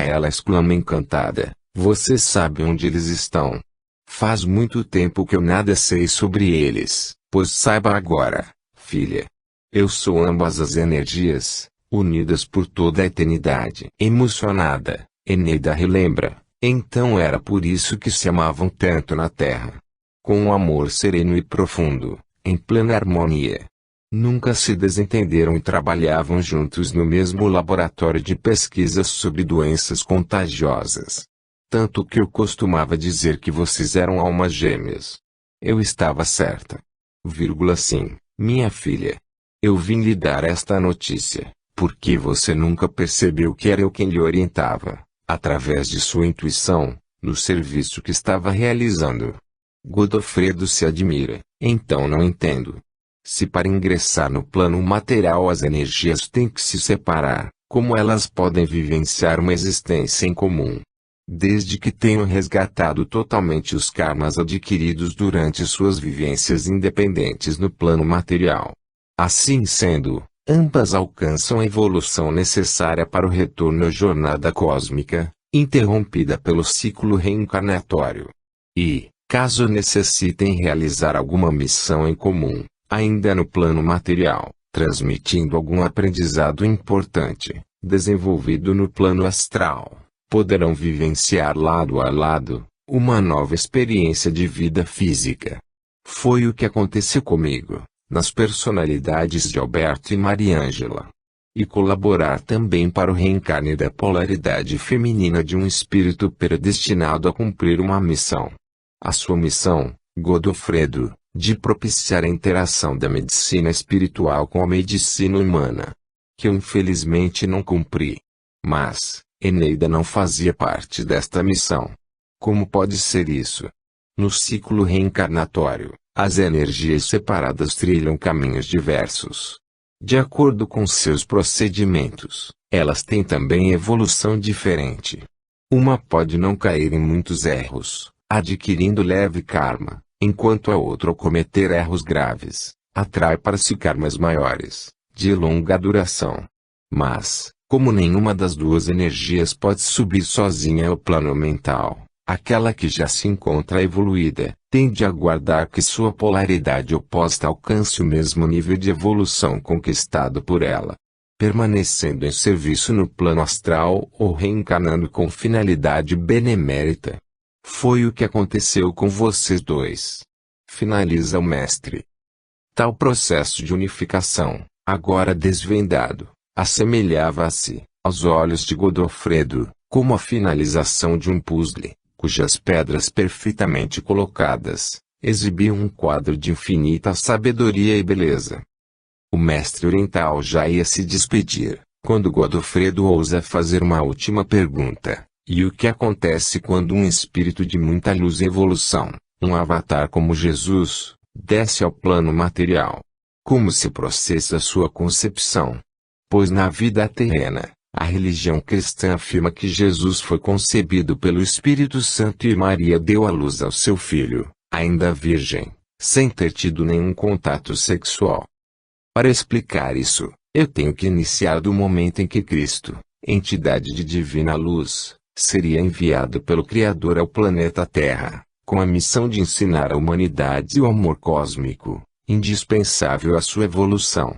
Ela exclama encantada. Você sabe onde eles estão? Faz muito tempo que eu nada sei sobre eles, pois saiba agora, filha. Eu sou ambas as energias, unidas por toda a eternidade. Emocionada, Eneida relembra, então era por isso que se amavam tanto na Terra. Com um amor sereno e profundo, em plena harmonia. Nunca se desentenderam e trabalhavam juntos no mesmo laboratório de pesquisas sobre doenças contagiosas. Tanto que eu costumava dizer que vocês eram almas gêmeas. Eu estava certa. Sim, minha filha. Eu vim lhe dar esta notícia, porque você nunca percebeu que era eu quem lhe orientava, através de sua intuição, no serviço que estava realizando. Godofredo se admira. Então não entendo. Se para ingressar no plano material as energias têm que se separar, como elas podem vivenciar uma existência em comum? Desde que tenham resgatado totalmente os karmas adquiridos durante suas vivências independentes no plano material. Assim sendo, ambas alcançam a evolução necessária para o retorno à jornada cósmica, interrompida pelo ciclo reencarnatório. E, caso necessitem realizar alguma missão em comum, ainda no plano material, transmitindo algum aprendizado importante, desenvolvido no plano astral, poderão vivenciar lado a lado, uma nova experiência de vida física. Foi o que aconteceu comigo, nas personalidades de Alberto e Mariângela. E colaborar também para o reencarne da polaridade feminina de um espírito predestinado a cumprir uma missão. A sua missão, Godofredo, de propiciar a interação da medicina espiritual com a medicina humana. Que eu infelizmente não cumpri. Mas, Eneida não fazia parte desta missão. Como pode ser isso? No ciclo reencarnatório, as energias separadas trilham caminhos diversos. De acordo com seus procedimentos, elas têm também evolução diferente. Uma pode não cair em muitos erros, adquirindo leve karma, enquanto a outra, ao cometer erros graves, atrai para si karmas maiores, de longa duração. Mas, como nenhuma das duas energias pode subir sozinha ao plano mental, aquela que já se encontra evoluída, tem de aguardar que sua polaridade oposta alcance o mesmo nível de evolução conquistado por ela, permanecendo em serviço no plano astral ou reencarnando com finalidade benemérita. Foi o que aconteceu com vocês dois. Finaliza o mestre. Tal processo de unificação, agora desvendado, assemelhava-se, aos olhos de Godofredo, como a finalização de um puzzle, cujas pedras perfeitamente colocadas, exibiam um quadro de infinita sabedoria e beleza. O mestre oriental já ia se despedir, quando Godofredo ousa fazer uma última pergunta: e o que acontece quando um espírito de muita luz e evolução, um avatar como Jesus, desce ao plano material? Como se processa sua concepção? Pois na vida terrena, a religião cristã afirma que Jesus foi concebido pelo Espírito Santo e Maria deu à luz ao seu filho, ainda virgem, sem ter tido nenhum contato sexual. Para explicar isso, eu tenho que iniciar do momento em que Cristo, entidade de divina luz, seria enviado pelo Criador ao planeta Terra, com a missão de ensinar à humanidade o amor cósmico, indispensável à sua evolução.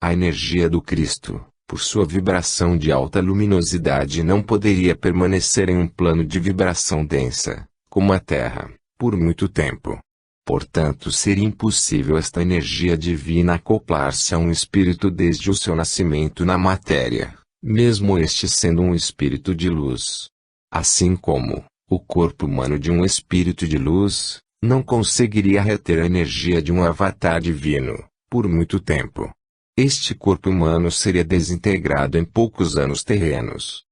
A energia do Cristo, por sua vibração de alta luminosidade, não poderia permanecer em um plano de vibração densa, como a Terra, por muito tempo. Portanto, seria impossível esta energia divina acoplar-se a um espírito desde o seu nascimento na matéria, mesmo este sendo um espírito de luz. Assim como o corpo humano de um espírito de luz não conseguiria reter a energia de um avatar divino por muito tempo. Este corpo humano seria desintegrado em poucos anos terrenos.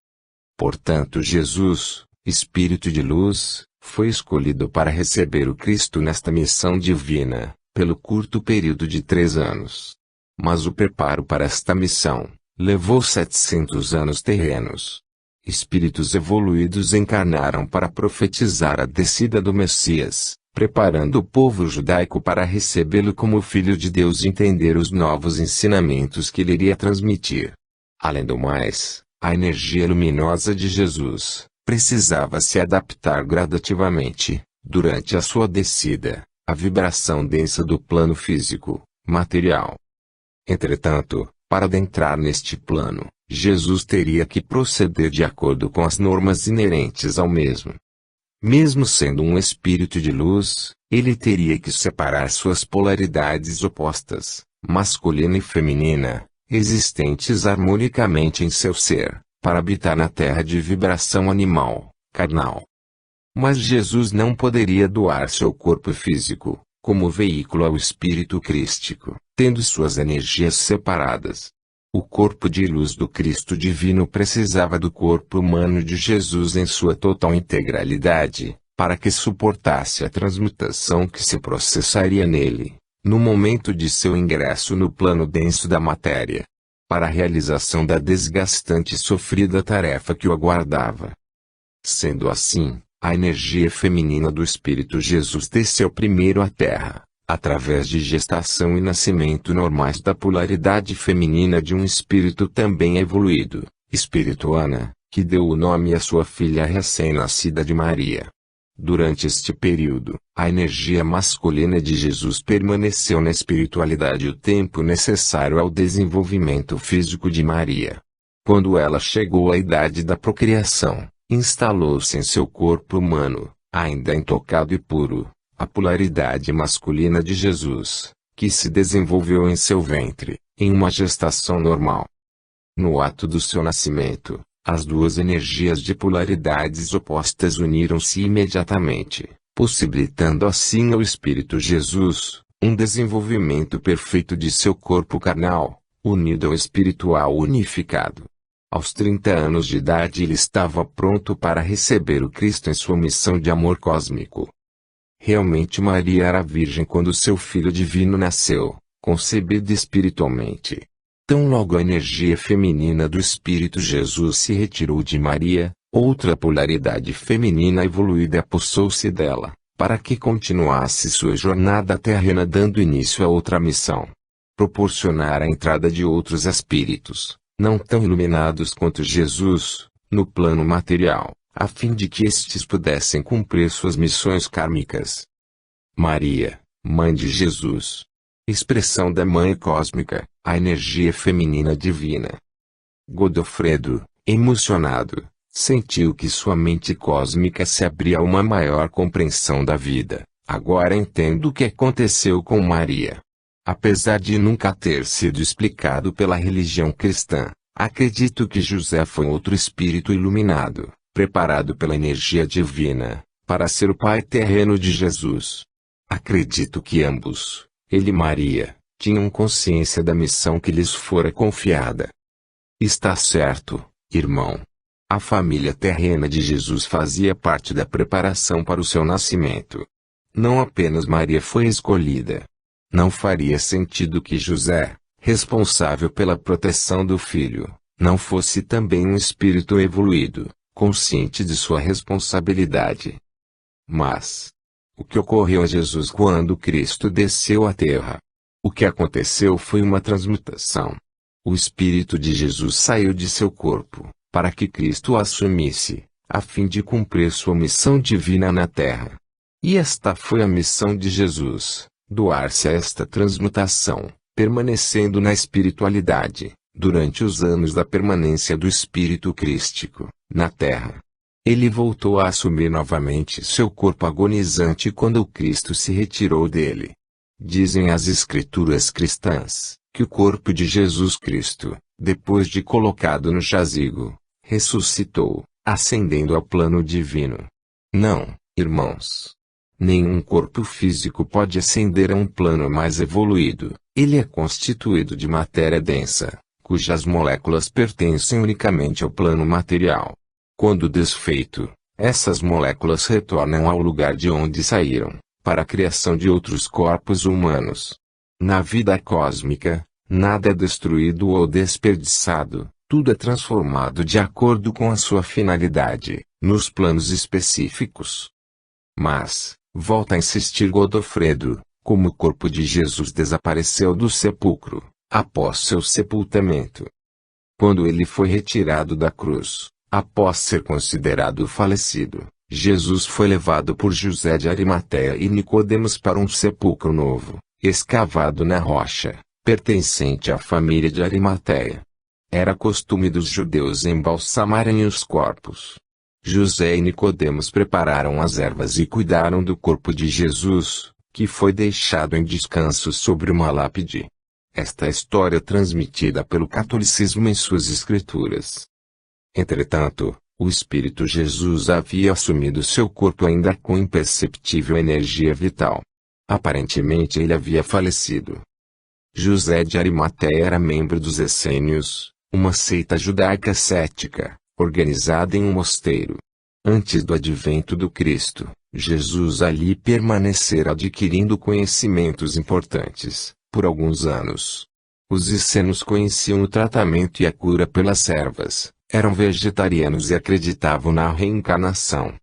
Portanto, Jesus, espírito de luz, foi escolhido para receber o Cristo nesta missão divina, pelo curto período de 3 anos. Mas o preparo para esta missão levou 700 anos terrenos. Espíritos evoluídos encarnaram para profetizar a descida do Messias, preparando o povo judaico para recebê-lo como Filho de Deus e entender os novos ensinamentos que ele iria transmitir. Além do mais, a energia luminosa de Jesus precisava se adaptar gradativamente, durante a sua descida, à vibração densa do plano físico, material. Entretanto, para adentrar neste plano, Jesus teria que proceder de acordo com as normas inerentes ao mesmo. Mesmo sendo um espírito de luz, ele teria que separar suas polaridades opostas, masculina e feminina, existentes harmonicamente em seu ser, para habitar na terra de vibração animal, carnal. Mas Jesus não poderia doar seu corpo físico, como veículo ao espírito crístico, tendo suas energias separadas. O corpo de luz do Cristo divino precisava do corpo humano de Jesus em sua total integralidade, para que suportasse a transmutação que se processaria nele, no momento de seu ingresso no plano denso da matéria, para a realização da desgastante e sofrida tarefa que o aguardava. Sendo assim, a energia feminina do Espírito Jesus desceu primeiro à Terra, através de gestação e nascimento normais da polaridade feminina de um espírito também evoluído, Espírito Ana, que deu o nome à sua filha recém-nascida de Maria. Durante este período, a energia masculina de Jesus permaneceu na espiritualidade o tempo necessário ao desenvolvimento físico de Maria. Quando ela chegou à idade da procriação, instalou-se em seu corpo humano, ainda intocado e puro, a polaridade masculina de Jesus, que se desenvolveu em seu ventre, em uma gestação normal. No ato do seu nascimento, as duas energias de polaridades opostas uniram-se imediatamente, possibilitando assim ao Espírito Jesus, um desenvolvimento perfeito de seu corpo carnal, unido ao espiritual unificado. Aos 30 anos de idade ele estava pronto para receber o Cristo em sua missão de amor cósmico. Realmente Maria era virgem quando seu filho divino nasceu, concebido espiritualmente. Tão logo a energia feminina do Espírito Jesus se retirou de Maria, outra polaridade feminina evoluída apossou-se dela, para que continuasse sua jornada terrena dando início a outra missão. Proporcionar a entrada de outros espíritos, não tão iluminados quanto Jesus, no plano material, a fim de que estes pudessem cumprir suas missões kármicas. Maria, mãe de Jesus. Expressão da Mãe Cósmica, a energia feminina divina. Godofredo, emocionado, sentiu que sua mente cósmica se abria a uma maior compreensão da vida. Agora entendo o que aconteceu com Maria. Apesar de nunca ter sido explicado pela religião cristã, acredito que José foi outro espírito iluminado, preparado pela energia divina, para ser o pai terreno de Jesus. Acredito que ambos, ele e Maria, tinham consciência da missão que lhes fora confiada. Está certo, irmão. A família terrena de Jesus fazia parte da preparação para o seu nascimento. Não apenas Maria foi escolhida. Não faria sentido que José, responsável pela proteção do filho, não fosse também um espírito evoluído, consciente de sua responsabilidade. Mas, o que ocorreu a Jesus quando Cristo desceu à terra? O que aconteceu foi uma transmutação. O Espírito de Jesus saiu de seu corpo, para que Cristo o assumisse, a fim de cumprir sua missão divina na terra. E esta foi a missão de Jesus, doar-se a esta transmutação, permanecendo na espiritualidade, durante os anos da permanência do Espírito Crístico, na terra. Ele voltou a assumir novamente seu corpo agonizante quando o Cristo se retirou dele. Dizem as Escrituras cristãs, que o corpo de Jesus Cristo, depois de colocado no jazigo, ressuscitou, ascendendo ao plano divino. Não, irmãos. Nenhum corpo físico pode ascender a um plano mais evoluído. Ele é constituído de matéria densa, cujas moléculas pertencem unicamente ao plano material. Quando desfeito, essas moléculas retornam ao lugar de onde saíram, para a criação de outros corpos humanos. Na vida cósmica, nada é destruído ou desperdiçado, tudo é transformado de acordo com a sua finalidade, nos planos específicos. Mas, volta a insistir Godofredo, como o corpo de Jesus desapareceu do sepulcro, após seu sepultamento. Quando ele foi retirado da cruz, após ser considerado falecido, Jesus foi levado por José de Arimateia e Nicodemos para um sepulcro novo, escavado na rocha, pertencente à família de Arimateia. Era costume dos judeus embalsamarem os corpos. José e Nicodemos prepararam as ervas e cuidaram do corpo de Jesus, que foi deixado em descanso sobre uma lápide. Esta é a história transmitida pelo catolicismo em suas escrituras. Entretanto, o Espírito Jesus havia assumido seu corpo ainda com imperceptível energia vital. Aparentemente ele havia falecido. José de Arimateia era membro dos Essênios, uma seita judaica cética, organizada em um mosteiro. Antes do advento do Cristo, Jesus ali permanecera adquirindo conhecimentos importantes, por alguns anos. Os essênios conheciam o tratamento e a cura pelas ervas, eram vegetarianos e acreditavam na reencarnação.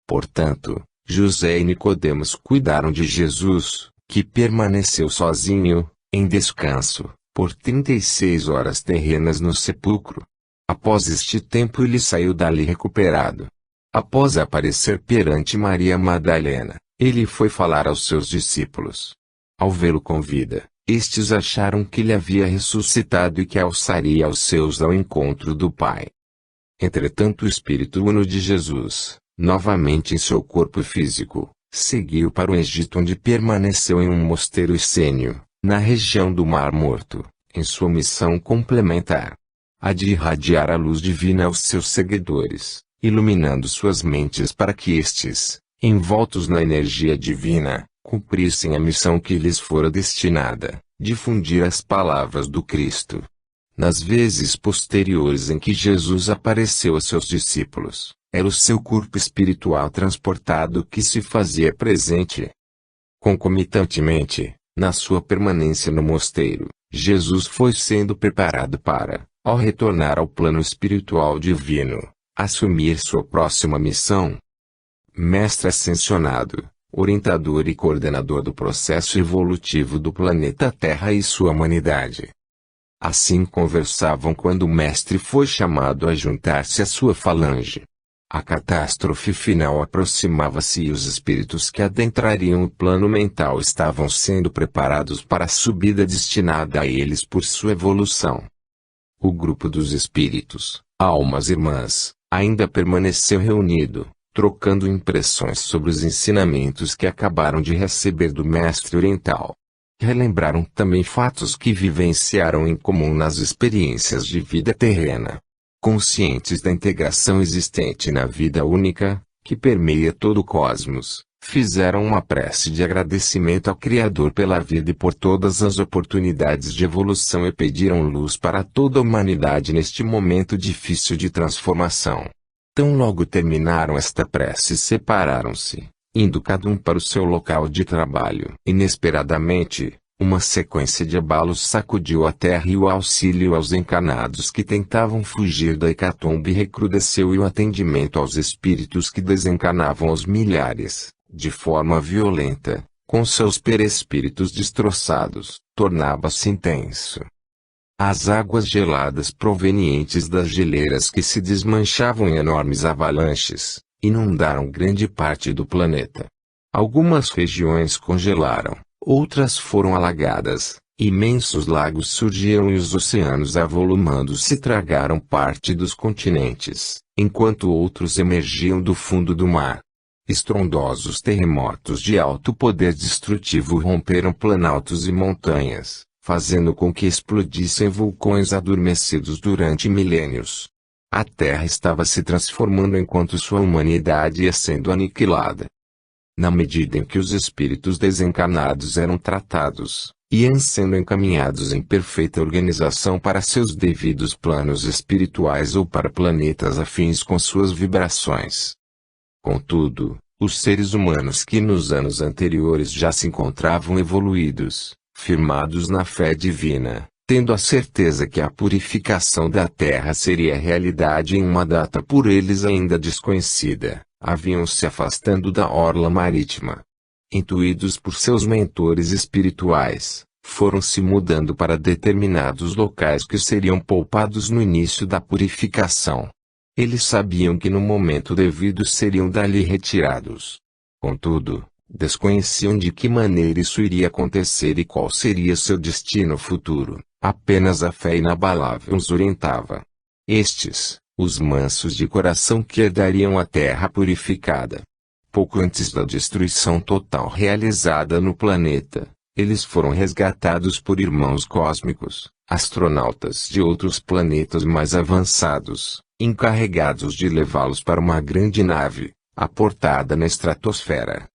Portanto, José e Nicodemos cuidaram de Jesus, que permaneceu sozinho, em descanso, por 36 horas terrenas no sepulcro. Após este tempo ele saiu dali recuperado. Após aparecer perante Maria Madalena, ele foi falar aos seus discípulos. Ao vê-lo com vida, estes acharam que ele havia ressuscitado e que alçaria aos seus ao encontro do Pai. Entretanto o Espírito Uno de Jesus, novamente em seu corpo físico, seguiu para o Egito onde permaneceu em um mosteiro essênio, na região do Mar Morto, em sua missão complementar. A de irradiar a luz divina aos seus seguidores, iluminando suas mentes para que estes, envoltos na energia divina, cumprissem a missão que lhes fora destinada, difundir as palavras do Cristo. Nas vezes posteriores em que Jesus apareceu a seus discípulos, era o seu corpo espiritual transportado que se fazia presente. Concomitantemente, na sua permanência no mosteiro, Jesus foi sendo preparado para, ao retornar ao plano espiritual divino, assumir sua próxima missão. Mestre ascensionado, orientador e coordenador do processo evolutivo do planeta Terra e sua humanidade. Assim conversavam quando o mestre foi chamado a juntar-se à sua falange. A catástrofe final aproximava-se e os espíritos que adentrariam o plano mental estavam sendo preparados para a subida destinada a eles por sua evolução. O grupo dos espíritos, almas irmãs, ainda permaneceu reunido, trocando impressões sobre os ensinamentos que acabaram de receber do mestre oriental. Relembraram também fatos que vivenciaram em comum nas experiências de vida terrena. Conscientes da integração existente na vida única, que permeia todo o cosmos, fizeram uma prece de agradecimento ao Criador pela vida e por todas as oportunidades de evolução e pediram luz para toda a humanidade neste momento difícil de transformação. Tão logo terminaram esta prece e separaram-se, indo cada um para o seu local de trabalho. Inesperadamente, uma sequência de abalos sacudiu a terra e o auxílio aos encarnados que tentavam fugir da hecatombe recrudesceu e o atendimento aos espíritos que desencarnavam aos milhares, de forma violenta, com seus perespíritos destroçados, tornava-se intenso. As águas geladas provenientes das geleiras que se desmanchavam em enormes avalanches, inundaram grande parte do planeta. Algumas regiões congelaram. Outras foram alagadas, imensos lagos surgiram e os oceanos avolumando-se tragaram parte dos continentes, enquanto outros emergiam do fundo do mar. Estrondosos terremotos de alto poder destrutivo romperam planaltos e montanhas, fazendo com que explodissem vulcões adormecidos durante milênios. A Terra estava se transformando enquanto sua humanidade ia sendo aniquilada. Na medida em que os espíritos desencarnados eram tratados, iam sendo encaminhados em perfeita organização para seus devidos planos espirituais ou para planetas afins com suas vibrações. Contudo, os seres humanos que nos anos anteriores já se encontravam evoluídos, firmados na fé divina, tendo a certeza que a purificação da Terra seria realidade em uma data por eles ainda desconhecida, haviam se afastando da orla marítima. Intuídos por seus mentores espirituais, foram se mudando para determinados locais que seriam poupados no início da purificação. Eles sabiam que no momento devido seriam dali retirados. Contudo, desconheciam de que maneira isso iria acontecer e qual seria seu destino futuro. Apenas a fé inabalável os orientava. Estes, os mansos de coração que herdariam a terra purificada. Pouco antes da destruição total realizada no planeta, eles foram resgatados por irmãos cósmicos, astronautas de outros planetas mais avançados, encarregados de levá-los para uma grande nave, aportada na estratosfera.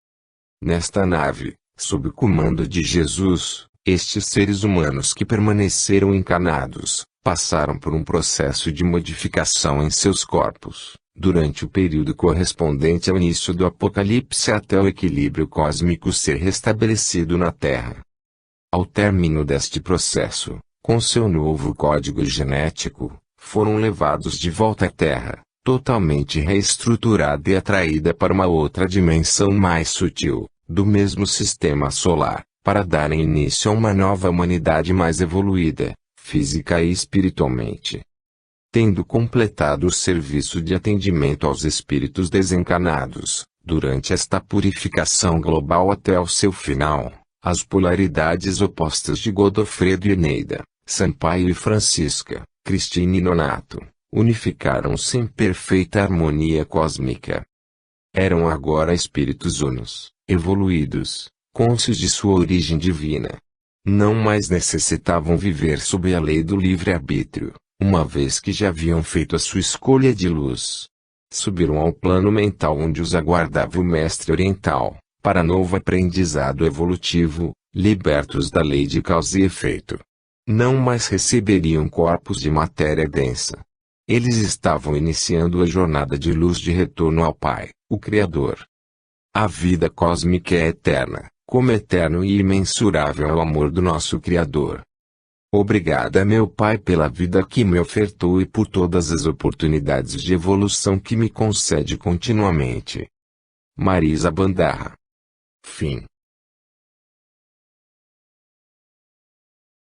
Nesta nave, sob o comando de Jesus, estes seres humanos que permaneceram encarnados, passaram por um processo de modificação em seus corpos, durante o período correspondente ao início do Apocalipse até o equilíbrio cósmico ser restabelecido na Terra. Ao término deste processo, com seu novo código genético, foram levados de volta à Terra, totalmente reestruturada e atraída para uma outra dimensão mais sutil, do mesmo sistema solar, para darem início a uma nova humanidade mais evoluída, física e espiritualmente. Tendo completado o serviço de atendimento aos espíritos desencarnados, durante esta purificação global até o seu final, as polaridades opostas de Godofredo e Eneida, Sampaio e Francisca, Cristina e Nonato, unificaram-se em perfeita harmonia cósmica. Eram agora espíritos unos, evoluídos, cônscios de sua origem divina. Não mais necessitavam viver sob a lei do livre-arbítrio, uma vez que já haviam feito a sua escolha de luz. Subiram ao plano mental onde os aguardava o mestre oriental, para novo aprendizado evolutivo, libertos da lei de causa e efeito. Não mais receberiam corpos de matéria densa. Eles estavam iniciando a jornada de luz de retorno ao Pai, o Criador. A vida cósmica é eterna, como eterno e imensurável é o amor do nosso Criador. Obrigada, meu Pai, pela vida que me ofertou e por todas as oportunidades de evolução que me concede continuamente. Marisa Bandarra. Fim.